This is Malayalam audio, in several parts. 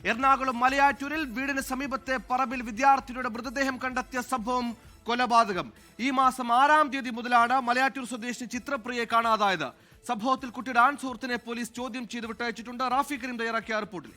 എറണാകുളം മലയാറ്റൂരിൽ വീടിന് സമീപത്തെ പറമ്പിൽ വിദ്യാർത്ഥിനിയുടെ മൃതദേഹം കണ്ടെത്തിയ സംഭവം കൊലപാതകം. ഈ മാസം 6-ാം തീയതി മുതലാണ് മലയാറ്റൂർ സ്വദേശി ചിത്രപ്രിയയെ കാണാതായത്. സംഭവത്തിൽ കുട്ടിയുടെ ആൺ സുഹൃത്തിനെ പോലീസ് ചോദ്യം ചെയ്ത് വിട്ടയച്ചിട്ടുണ്ട്. റാഫി കരീം തയ്യാറാക്കിയ റിപ്പോർട്ടിൽ.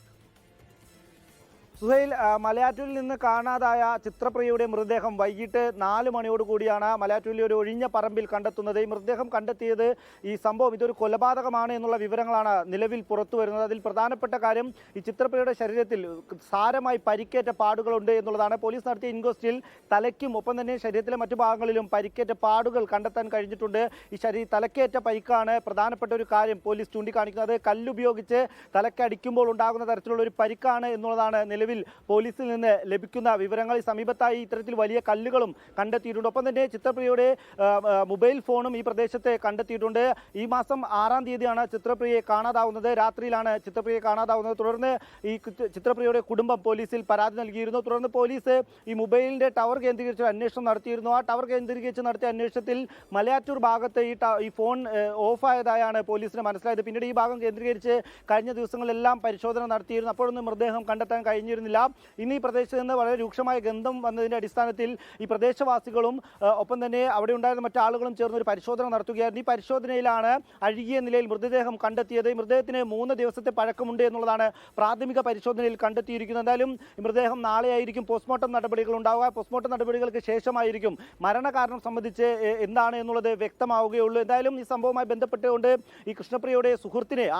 സുഹൈൽ, മലയാറ്റൂരിൽ നിന്ന് കാണാതായ ചിത്രപ്രിയയുടെ മൃതദേഹം വൈകിട്ട് 4 മണിയോടുകൂടിയാണ് മലയാറ്റൂരിലെ ഒരു ഒഴിഞ്ഞ പറമ്പിൽ കണ്ടെത്തുന്നത്. ഈ മൃതദേഹം കണ്ടെത്തിയത് ഈ സംഭവം ഇതൊരു കൊലപാതകമാണ് എന്നുള്ള വിവരങ്ങളാണ് നിലവിൽ പുറത്തു വരുന്നത്. അതിൽ പ്രധാനപ്പെട്ട കാര്യം ഈ ചിത്രപ്രിയയുടെ ശരീരത്തിൽ സാരമായി പരിക്കേറ്റ പാടുകളുണ്ട് എന്നുള്ളതാണ്. പോലീസ് നടത്തിയ ഇൻക്വസ്റ്റിൽ തലയ്ക്കും ഒപ്പം തന്നെ ശരീരത്തിലെ മറ്റു ഭാഗങ്ങളിലും പരിക്കേറ്റ പാടുകൾ കണ്ടെത്താൻ കഴിഞ്ഞിട്ടുണ്ട്. ഈ തലക്കേറ്റ പരിക്കാണ് പ്രധാനപ്പെട്ട ഒരു കാര്യം പോലീസ് ചൂണ്ടിക്കാണിക്കുന്നത്. കല്ലുപയോഗിച്ച് തലക്കടിക്കുമ്പോൾ ഉണ്ടാകുന്ന തരത്തിലുള്ള ഒരു പരിക്കാണ് എന്നുള്ളതാണ് നിലവിൽ പോലീസിൽ നിന്ന് ലഭിക്കുന്ന വിവരങ്ങൾ. സമീപത്തായി ഇത്തരത്തിൽ വലിയ കല്ലുകളും കണ്ടെത്തിയിട്ടുണ്ട്. ഒപ്പം തന്നെ ചിത്രപ്രിയയുടെ മൊബൈൽ ഫോണും ഈ പ്രദേശത്തെ കണ്ടെത്തിയിട്ടുണ്ട്. ഈ മാസം 6-ാം തീയതിയാണ് ചിത്രപ്രിയയെ കാണാതാവുന്നത്. രാത്രിയിലാണ് ചിത്രപ്രിയയെ കാണാതാവുന്നത്. തുടർന്ന് ഈ ചിത്രപ്രിയയുടെ കുടുംബം പോലീസിൽ പരാതി നൽകിയിരുന്നു. തുടർന്ന് പോലീസ് ഈ മൊബൈലിന്റെ ടവർ കേന്ദ്രീകരിച്ച് അന്വേഷണം നടത്തിയിരുന്നു. ആ ടവർ കേന്ദ്രീകരിച്ച് നടത്തിയ അന്വേഷണത്തിൽ മലയാറ്റൂർ ഭാഗത്ത് ഈ ഫോൺ ഓഫായതായാണ് പോലീസിന് മനസ്സിലായത്. പിന്നീട് ഈ ഭാഗം കേന്ദ്രീകരിച്ച് കഴിഞ്ഞ ദിവസങ്ങളിലെല്ലാം പരിശോധന നടത്തിയിരുന്നു. അപ്പോഴൊന്നും മൃതദേഹം കണ്ടെത്താൻ കഴിഞ്ഞിരുന്നില്ല. ഇന്ന് ഈ പ്രദേശത്ത് നിന്ന് വളരെ രൂക്ഷമായ ഗന്ധം വന്നതിന്റെ അടിസ്ഥാനത്തിൽ ഈ പ്രദേശവാസികളും ഒപ്പം തന്നെ അവിടെ ഉണ്ടായിരുന്ന മറ്റാളുകളും ചേർന്ന് ഒരു പരിശോധന നടത്തുകയായിരുന്നു. ഈ പരിശോധനയിലാണ് അഴുകിയ നിലയിൽ മൃതദേഹം കണ്ടെത്തിയത്. ഈ മൃതദേഹത്തിന് 3 ദിവസത്തെ പഴക്കമുണ്ട് എന്നുള്ളതാണ് പ്രാഥമിക പരിശോധനയിൽ കണ്ടെത്തിയിരിക്കുന്നത്. എന്തായാലും ഈ മൃതദേഹം നാളെയായിരിക്കും പോസ്റ്റ്മോർട്ടം നടപടികൾ ഉണ്ടാവുക. പോസ്റ്റ്മോർട്ടം നടപടികൾക്ക് ശേഷമായിരിക്കും മരണകാരണം സംബന്ധിച്ച് എന്താണ് എന്നുള്ളത് വ്യക്തമാവുകയുള്ളൂ. എന്തായാലും ഈ സംഭവവുമായി ബന്ധപ്പെട്ടുകൊണ്ട് ഈ കൃഷ്ണപ്രിയയുടെ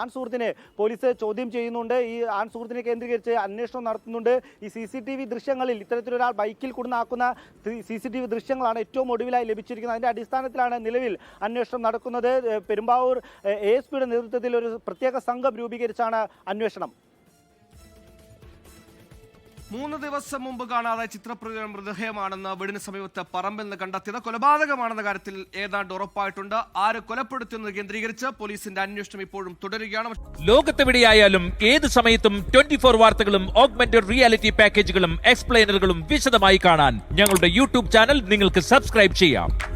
ആൺ സുഹൃത്തിനെ പോലീസ് ചോദ്യം ചെയ്യുന്നുണ്ട്. ഈ ആൺ സുഹൃത്തിനെ കേന്ദ്രീകരിച്ച് അന്വേഷണം നടത്തുന്നുണ്ട്. ഈ CCTV ദൃശ്യങ്ങളിൽ ഇത്തരത്തിലൊരാൾ ബൈക്കിൽ കൊടുന്നാക്കുന്ന CCTV ദൃശ്യങ്ങളാണ് ഏറ്റവും ഒടുവിലായി ലഭിച്ചിരിക്കുന്നത്. അതിന്റെ അടിസ്ഥാനത്തിലാണ് നിലവിൽ അന്വേഷണം നടക്കുന്നത്. പെരുമ്പാവൂർ ASPയുടെ നേതൃത്വത്തിൽ ഒരു പ്രത്യേക സംഘം രൂപീകരിച്ചാണ് അന്വേഷണം. 3 ദിവസം മുമ്പ് കാണാതെ ചിത്രപ്രിയയുടെ മൃതദേഹമാണെന്ന് വീടിന് സമീപത്തെ പറമ്പിൽ നിന്ന് കണ്ടെത്തിയത് കൊലപാതകമാണെന്ന കാര്യത്തിൽ ഏതാണ്ട് ഉറപ്പായിട്ടുണ്ട്. ആര് കൊലപ്പെടുത്തുന്നത് കേന്ദ്രീകരിച്ച് പോലീസിന്റെ അന്വേഷണം ഇപ്പോഴും തുടരുകയാണ്. ലോകത്തെവിടെയായാലും ഏത് സമയത്തും 24 വാർത്തകളും ഓഗ്മെന്റഡ് റിയാലിറ്റി പാക്കേജുകളും എക്സ്പ്ലെയിനറുകളും വിശദമായി കാണാൻ ഞങ്ങളുടെ YouTube ചാനൽ നിങ്ങൾക്ക് സബ്സ്ക്രൈബ് ചെയ്യാം.